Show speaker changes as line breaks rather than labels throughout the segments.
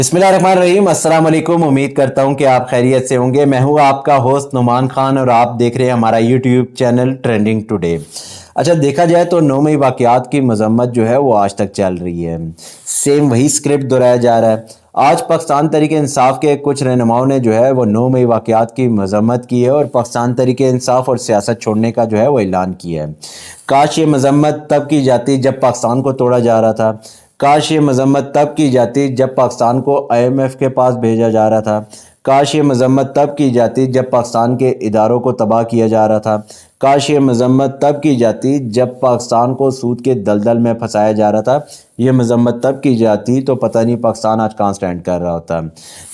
بسم اللہ الرحمن الرحیم۔ السلام علیکم، امید کرتا ہوں کہ آپ خیریت سے ہوں گے۔ میں ہوں آپ کا ہوسٹ نعمان خان اور آپ دیکھ رہے ہیں ہمارا یوٹیوب چینل ٹرینڈنگ ٹوڈے۔ اچھا، دیکھا جائے تو 9 مئی واقعات کی مذمت جو ہے وہ آج تک چل رہی ہے، سیم وہی سکرپٹ دہرایا جا رہا ہے۔ آج پاکستان تحریک انصاف کے کچھ رہنماؤں نے جو ہے وہ 9 مئی واقعات کی مذمت کی ہے اور پاکستان تحریک انصاف اور سیاست چھوڑنے کا جو ہے وہ اعلان کیا ہے۔ کاش یہ مذمت تب کی جاتی جب پاکستان کو توڑا جا رہا تھا، کاش یہ مذمت تب کی جاتی جب پاکستان کو IMF کے پاس بھیجا جا رہا تھا، کاش یہ مذمت تب کی جاتی جب پاکستان کے اداروں کو تباہ کیا جا رہا تھا، کاش یہ مذمت تب کی جاتی جب پاکستان کو سود کے دلدل میں پھنسایا جا رہا تھا۔ یہ مذمت تب کی جاتی تو پتہ نہیں پاکستان آج کہاں سٹینڈ کر رہا ہوتا۔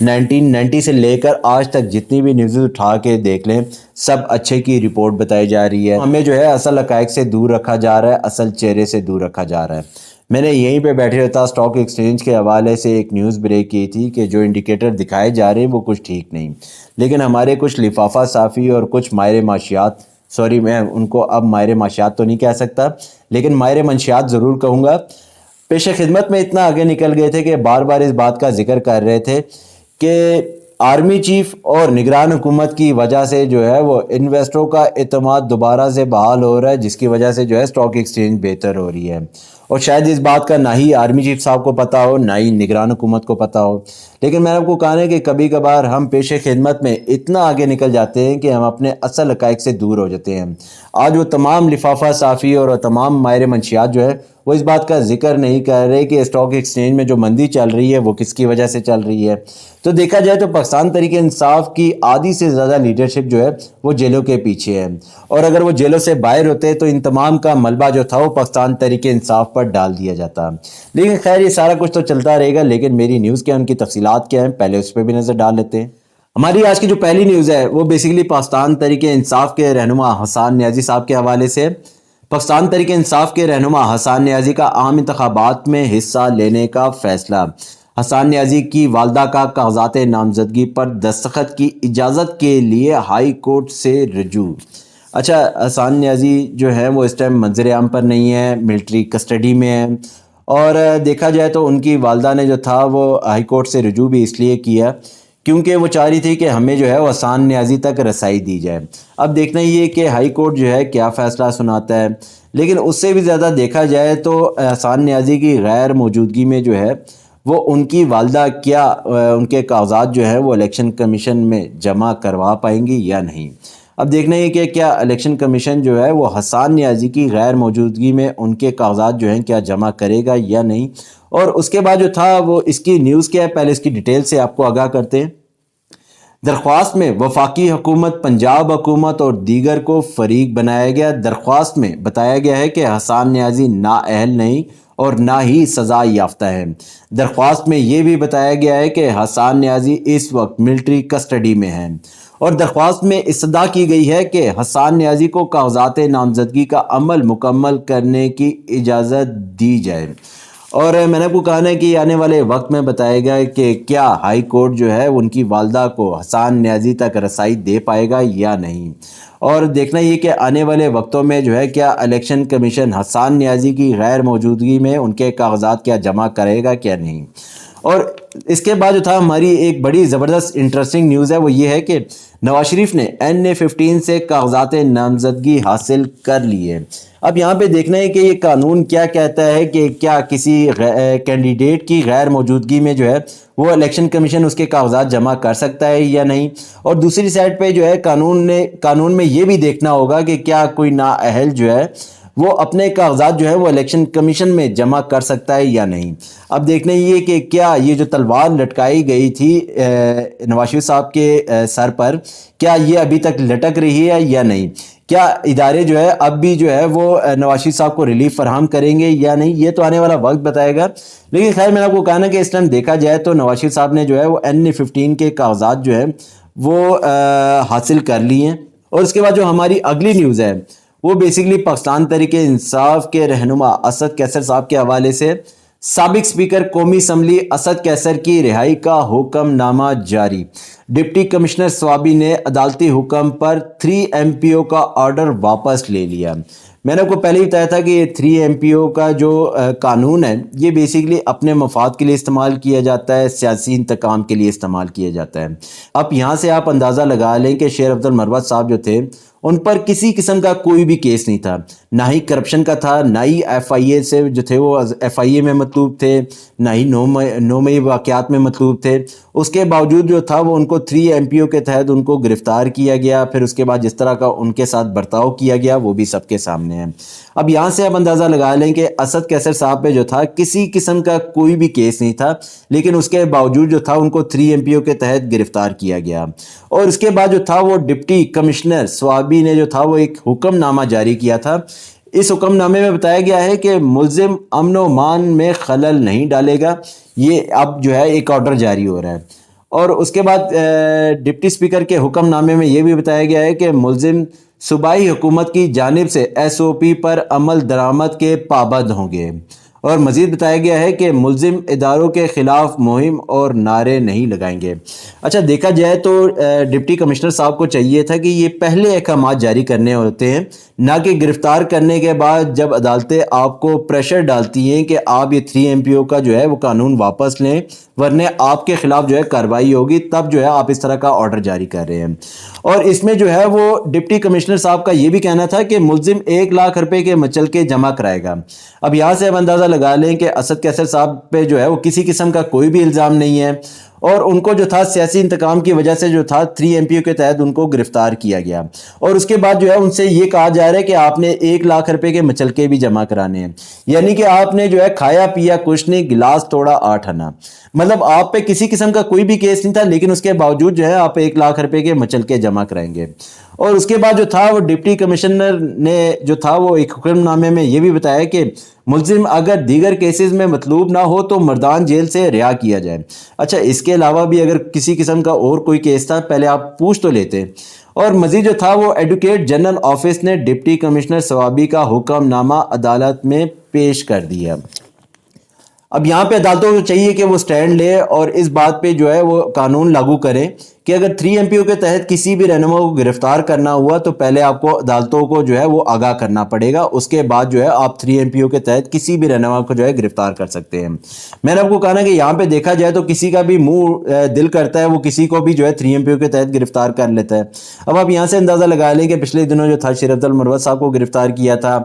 1990 سے لے کر آج تک جتنی بھی نیوز اٹھا کے دیکھ لیں، سب اچھے کی رپورٹ بتائی جا رہی ہے۔ ہمیں جو ہے اصل حقائق سے دور رکھا جا رہا ہے، اصل چہرے سے دور رکھا جا رہا ہے۔ میں نے یہیں پہ بیٹھے رہتا اسٹاک ایکسچینج کے حوالے سے ایک نیوز بریک کی تھی کہ جو انڈیکیٹر دکھائے جا رہے ہیں وہ کچھ ٹھیک نہیں، لیکن ہمارے کچھ لفافہ صافی اور کچھ ماہر معاشیات، سوری میں ان کو اب ماہر معاشیات تو نہیں کہہ سکتا لیکن ماہر منشیات ضرور کہوں گا، پیش خدمت میں اتنا آگے نکل گئے تھے کہ بار بار اس بات کا ذکر کر رہے تھے کہ آرمی چیف اور نگران حکومت کی وجہ سے جو ہے وہ انویسٹروں کا اعتماد دوبارہ سے بحال ہو رہا ہے، جس کی وجہ سے جو ہے اسٹاک ایکسچینج بہتر ہو رہی ہے۔ اور شاید اس بات کا نہ ہی آرمی چیف صاحب کو پتہ ہو، نہ ہی نگران حکومت کو پتہ ہو، لیکن میں نے آپ کو کہا ہے کہ کبھی کبھار ہم پیش خدمت میں اتنا آگے نکل جاتے ہیں کہ ہم اپنے اصل حقائق سے دور ہو جاتے ہیں۔ آج وہ تمام لفافہ صافی اور تمام ماہر منشیات جو ہے وہ اس بات کا ذکر نہیں کر رہے کہ اسٹاک ایکسچینج میں جو مندی چل رہی ہے وہ کس کی وجہ سے چل رہی ہے۔ تو دیکھا جائے تو پاکستان تحریک انصاف کی آدھی سے زیادہ لیڈرشپ جو ہے وہ جیلوں کے پیچھے ہے، اور اگر وہ جیلوں سے باہر ہوتے تو ان تمام کا ملبہ جو تھا وہ پاکستان تحریک انصاف پر ڈال دیا جاتا۔ لیکن خیر یہ سارا کچھ تو چلتا رہے گا، لیکن میری نیوز کیا، ان کی تفصیلات کیا ہیں، پہلے اس پہ بھی نظر ڈال لیتے ہیں۔ ہماری آج کی جو پہلی نیوز ہے وہ بیسیکلی پاکستان تحریک انصاف کے رہنما حسان نیازی صاحب کے حوالے سے۔ پاکستان تحریک انصاف کے رہنما حسان نیازی کا عام انتخابات میں حصہ لینے کا فیصلہ۔ حسان نیازی کی والدہ کا کاغذات نامزدگی پر دستخط کی اجازت کے لیے ہائی کورٹ سے رجوع۔ اچھا، حسان نیازی جو ہے وہ اس ٹائم منظر عام پر نہیں ہے، ملٹری کسٹڈی میں ہے، اور دیکھا جائے تو ان کی والدہ نے جو تھا وہ ہائی کورٹ سے رجوع بھی اس لیے کیا کیونکہ وہ چاہ رہی تھی کہ ہمیں جو ہے وہ حسان نیازی تک رسائی دی جائے۔ اب دیکھنا یہ کہ ہائی کورٹ جو ہے کیا فیصلہ سناتا ہے، لیکن اس سے بھی زیادہ دیکھا جائے تو حسان نیازی کی غیر موجودگی میں جو ہے وہ ان کی والدہ کیا ان کے کاغذات جو ہیں وہ الیکشن کمیشن میں جمع کروا پائیں گی یا نہیں۔ اب دیکھنا یہ کہ کیا الیکشن کمیشن جو ہے وہ حسان نیازی کی غیر موجودگی میں ان کے کاغذات جو ہیں کیا جمع کرے گا یا نہیں۔ اور اس کے بعد جو تھا وہ اس کی نیوز کیا ہے، پہلے اس کی ڈیٹیل سے آپ کو آگاہ کرتے ہیں۔ درخواست میں وفاقی حکومت، پنجاب حکومت اور دیگر کو فریق بنایا گیا۔ درخواست میں بتایا گیا ہے کہ حسان نیازی نااہل نہیں اور نہ ہی سزا یافتہ ہے۔ درخواست میں یہ بھی بتایا گیا ہے کہ حسان نیازی اس وقت ملٹری کسٹڈی میں ہیں، اور درخواست میں استدعا کی گئی ہے کہ حسان نیازی کو کاغذات نامزدگی کا عمل مکمل کرنے کی اجازت دی جائے۔ اور میں نے آپ کو کہا ہے کہ آنے والے وقت میں بتائے گا کہ کیا ہائی کورٹ جو ہے ان کی والدہ کو حسان نیازی تک رسائی دے پائے گا یا نہیں۔ اور دیکھنا یہ کہ آنے والے وقتوں میں جو ہے کیا الیکشن کمیشن حسان نیازی کی غیر موجودگی میں ان کے کاغذات کیا جمع کرے گا کیا نہیں۔ اور اس کے بعد جو تھا ہماری ایک بڑی زبردست انٹرسٹنگ نیوز ہے، وہ یہ ہے کہ نواز شریف نے NA-15 سے کاغذات نامزدگی حاصل کر لیے۔ اب یہاں پہ دیکھنا ہے کہ یہ قانون کیا کہتا ہے کہ کیا کسی کینڈیڈیٹ کی غیر موجودگی میں جو ہے وہ الیکشن کمیشن اس کے کاغذات جمع کر سکتا ہے یا نہیں۔ اور دوسری سائڈ پہ جو ہے قانون میں یہ بھی دیکھنا ہوگا کہ کیا کوئی نااہل جو ہے وہ اپنے کاغذات جو ہے وہ الیکشن کمیشن میں جمع کر سکتا ہے یا نہیں۔ اب دیکھنا یہ کہ کیا یہ جو تلوار لٹکائی گئی تھی نواز شریف صاحب کے سر پر، کیا یہ ابھی تک لٹک رہی ہے یا نہیں، کیا ادارے جو ہے اب بھی جو ہے وہ نواز شریف صاحب کو ریلیف فراہم کریں گے یا نہیں، یہ تو آنے والا وقت بتائے گا۔ لیکن خیر میں نے آپ کو کہا نا کہ اس ٹائم دیکھا جائے تو نواز شریف صاحب نے جو ہے وہ NA-15 کے کاغذات جو ہے وہ حاصل کر لیے ہیں۔ اور اس کے بعد جو ہماری اگلی نیوز ہے وہ بیسیکلی پاکستان تحریک انصاف کے رہنما اسد کیسر صاحب کے حوالے سے۔ سابق سپیکر قومی اسمبلی اسد کیسر کی رہائی کا حکم نامہ جاری۔ ڈپٹی کمشنر سوابی نے عدالتی حکم پر 3 MPO کا آرڈر واپس لے لیا۔ میں نے آپ کو پہلے ہی بتایا تھا کہ یہ 3 MPO کا جو قانون ہے یہ بیسیکلی اپنے مفاد کے لیے استعمال کیا جاتا ہے، سیاسی انتقام کے لیے استعمال کیا جاتا ہے۔ اب یہاں سے آپ اندازہ لگا لیں کہ شیر عبد المروت صاحب جو تھے ان پر کسی قسم کا کوئی بھی کیس نہیں تھا، نہ ہی کرپشن کا تھا، نہ ہی FIA سے جو تھے وہ FIA میں مطلوب تھے، نہ ہی 9 مئی واقعات میں مطلوب تھے۔ اس کے باوجود جو تھا وہ ان کو 3 MPO کے تحت ان کو گرفتار کیا گیا، پھر اس کے بعد جس طرح کا ان کے ساتھ برتاؤ کیا گیا وہ بھی سب کے سامنے ہے۔ اب یہاں سے آپ اندازہ لگا لیں کہ اسد کیسر صاحب پہ جو تھا کسی قسم کا کوئی بھی کیس نہیں تھا، لیکن اس کے باوجود جو تھا ان کو 3 MPO کے تحت گرفتار کیا گیا۔ اور اس کے بعد جو تھا وہ ڈپٹی کمشنر سوابی نے جو تھا وہ ایک حکم نامہ جاری کیا تھا۔ اس حکم نامے میں بتایا گیا ہے کہ ملزم امن و امان میں خلل نہیں ڈالے گا، یہ اب جو ہے ایک آرڈر جاری ہو رہا ہے۔ اور اس کے بعد ڈپٹی اسپیکر کے حکم نامے میں یہ بھی بتایا گیا ہے کہ ملزم صوبائی حکومت کی جانب سے SOP پر عمل درآمد کے پابند ہوں گے۔ اور مزید بتایا گیا ہے کہ ملزم اداروں کے خلاف مہم اور نعرے نہیں لگائیں گے۔ اچھا دیکھا جائے تو ڈپٹی کمشنر صاحب کو چاہیے تھا کہ یہ پہلے احکامات جاری کرنے ہوتے ہیں، نہ کہ گرفتار کرنے کے بعد جب عدالتیں آپ کو پریشر ڈالتی ہیں کہ آپ یہ 3 MPO کا جو ہے وہ قانون واپس لیں ورنہ آپ کے خلاف جو ہے کارروائی ہوگی، تب جو ہے آپ اس طرح کا آرڈر جاری کر رہے ہیں۔ اور اس میں جو ہے وہ ڈپٹی کمشنر صاحب کا یہ بھی کہنا تھا کہ ملزم 1 لاکھ روپے کے مچلکے جمع کرائے گا۔ اب یہاں سے ہم اندازہ لگا لیں کہ اسد کیسر صاحب پہ جو ہے وہ کسی قسم کا کوئی بھی الزام نہیں ہے، اور ان کو جو تھا سیاسی انتقام کی وجہ سے جو تھا 3 MPO کے تحت ان کو گرفتار کیا گیا۔ اور اس کے بعد جو ہے ان سے یہ کہا جا رہا ہے کہ آپ نے 1 لاکھ روپے کے مچلکے بھی جمع کرانے ہیں، یعنی کہ آپ نے جو ہے کھایا پیا کچھ نہیں، گلاس توڑا 8 آنا۔ مطلب آپ پہ کسی قسم کا کوئی بھی کیس نہیں تھا، لیکن اس کے باوجود جو ہے آپ 1 لاکھ روپے کے مچلکے جمع کرائیں گے۔ اور اس کے بعد جو تھا وہ ڈپٹی کمشنر نے جو تھا وہ ایک حکم نامے میں یہ بھی بتایا کہ ملزم اگر دیگر کیسز میں مطلوب نہ ہو تو مردان جیل سے رہا کیا جائے۔ اچھا اس کے علاوہ بھی اگر کسی قسم کا اور کوئی کیس تھا پہلے آپ پوچھ تو لیتے۔ اور مزید جو تھا وہ ایڈوکیٹ جنرل آفس نے ڈپٹی کمشنر ثوابی کا حکم نامہ عدالت میں پیش کر دیا۔ اب یہاں پہ عدالتوں کو چاہیے کہ وہ سٹینڈ لے اور اس بات پہ جو ہے وہ قانون لاگو کریں کہ اگر 3 MPO کے تحت کسی بھی رہنما کو گرفتار کرنا ہوا تو پہلے آپ کو عدالتوں کو جو ہے وہ آگاہ کرنا پڑے گا، اس کے بعد جو ہے آپ 3 MPO کے تحت کسی بھی رہنما کو جو ہے گرفتار کر سکتے ہیں۔ میں نے آپ کو کہا نا کہ یہاں پہ دیکھا جائے تو کسی کا بھی منہ دل کرتا ہے وہ کسی کو بھی جو ہے 3 MPO کے تحت گرفتار کر لیتا ہے۔ اب آپ یہاں سے اندازہ لگا لیں کہ پچھلے دنوں جو تھا شیر عبد المروت صاحب کو گرفتار کیا تھا،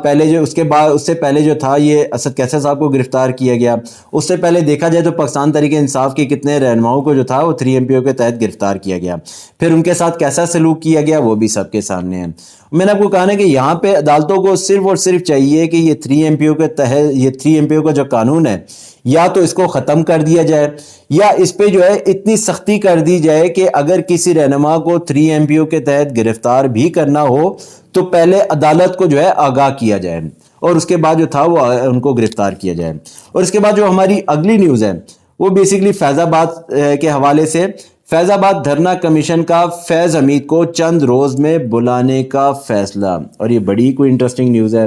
پہلے جو اس کے بعد اس سے پہلے جو تھا یہ اسد کیسر صاحب کو گرفتار کیا گیا، اس سے پہلے دیکھا جائے تو پاکستان تحریک انصاف کے کتنے رہنماؤں کو جو تھا وہ 3 MPO کے تحت گرفتار کیا گیا، پھر ان کے ساتھ کیسا سلوک کیا گیا وہ بھی سب کے سامنے ہے۔ میں نے آپ کو کہا نا کہ یہاں پہ عدالتوں کو صرف اور صرف چاہیے کہ یہ 3 MPO کے تحت یہ 3 MPO کا جو قانون ہے یا تو اس کو ختم کر دیا جائے یا اس پہ جو ہے اتنی سختی کر دی جائے کہ اگر کسی رہنما کو 3 MPO کے تحت گرفتار بھی کرنا ہو تو پہلے عدالت کو جو ہے آگاہ کیا جائے اور اس کے بعد جو تھا وہ ان کو گرفتار کیا جائے۔ اور اس کے بعد جو ہماری اگلی نیوز ہے وہ بیسیکلی فیض آباد کے حوالے سے، فیض آباد دھرنا کمیشن کا فیض حمید کو چند روز میں بلانے کا فیصلہ، اور یہ بڑی کوئی انٹرسٹنگ نیوز ہے۔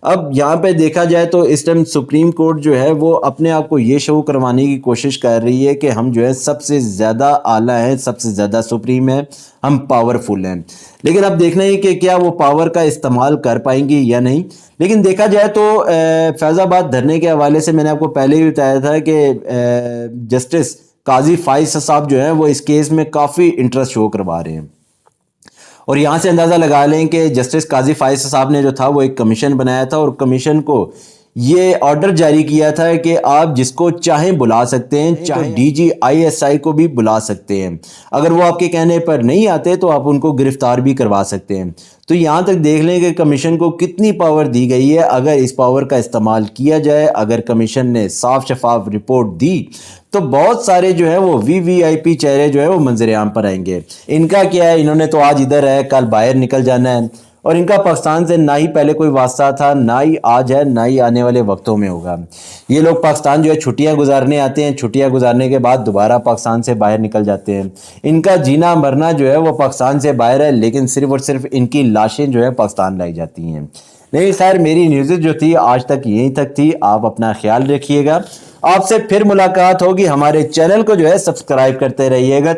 اب یہاں پہ دیکھا جائے تو اس ٹائم سپریم کورٹ جو ہے وہ اپنے آپ کو یہ شو کروانے کی کوشش کر رہی ہے کہ ہم جو ہے سب سے زیادہ اعلیٰ ہیں، سب سے زیادہ سپریم ہیں، ہم پاورفل ہیں، لیکن اب دیکھنا ہے کہ کیا وہ پاور کا استعمال کر پائیں گی یا نہیں۔ لیکن دیکھا جائے تو فیض آباد دھرنے کے حوالے سے میں نے آپ کو پہلے ہی بتایا تھا کہ جسٹس قاضی فائز صاحب جو ہیں وہ اس کیس میں کافی انٹرسٹ شو کروا رہے ہیں، اور یہاں سے اندازہ لگا لیں کہ جسٹس قاضی فائز صاحب نے جو تھا وہ ایک کمیشن بنایا تھا اور کمیشن کو یہ آرڈر جاری کیا تھا کہ آپ جس کو چاہیں بلا سکتے ہیں، چاہے DGISI کو بھی بلا سکتے ہیں، اگر وہ آپ کے کہنے پر نہیں آتے تو آپ ان کو گرفتار بھی کروا سکتے ہیں۔ تو یہاں تک دیکھ لیں کہ کمیشن کو کتنی پاور دی گئی ہے، اگر اس پاور کا استعمال کیا جائے، اگر کمیشن نے صاف شفاف رپورٹ دی تو بہت سارے جو ہے وہ VVIP چہرے جو ہے وہ منظر عام پر آئیں گے۔ ان کا کیا ہے، انہوں نے تو آج ادھر ہے کل باہر نکل جانا ہے، اور ان کا پاکستان سے نہ ہی پہلے کوئی واسطہ تھا، نہ ہی آج ہے، نہ ہی آنے والے وقتوں میں ہوگا۔ یہ لوگ پاکستان جو ہے چھٹیاں گزارنے آتے ہیں، چھٹیاں گزارنے کے بعد دوبارہ پاکستان سے باہر نکل جاتے ہیں۔ ان کا جینا مرنا جو ہے وہ پاکستان سے باہر ہے، لیکن صرف اور صرف ان کی لاشیں جو ہے پاکستان لائی جاتی ہیں۔ نہیں خیر، میری نیوزیں جو تھی آج تک یہیں تک تھی۔ آپ اپنا خیال رکھیے گا، آپ سے پھر ملاقات ہوگی، ہمارے چینل کو جو ہے سبسکرائب کرتے رہیے گا۔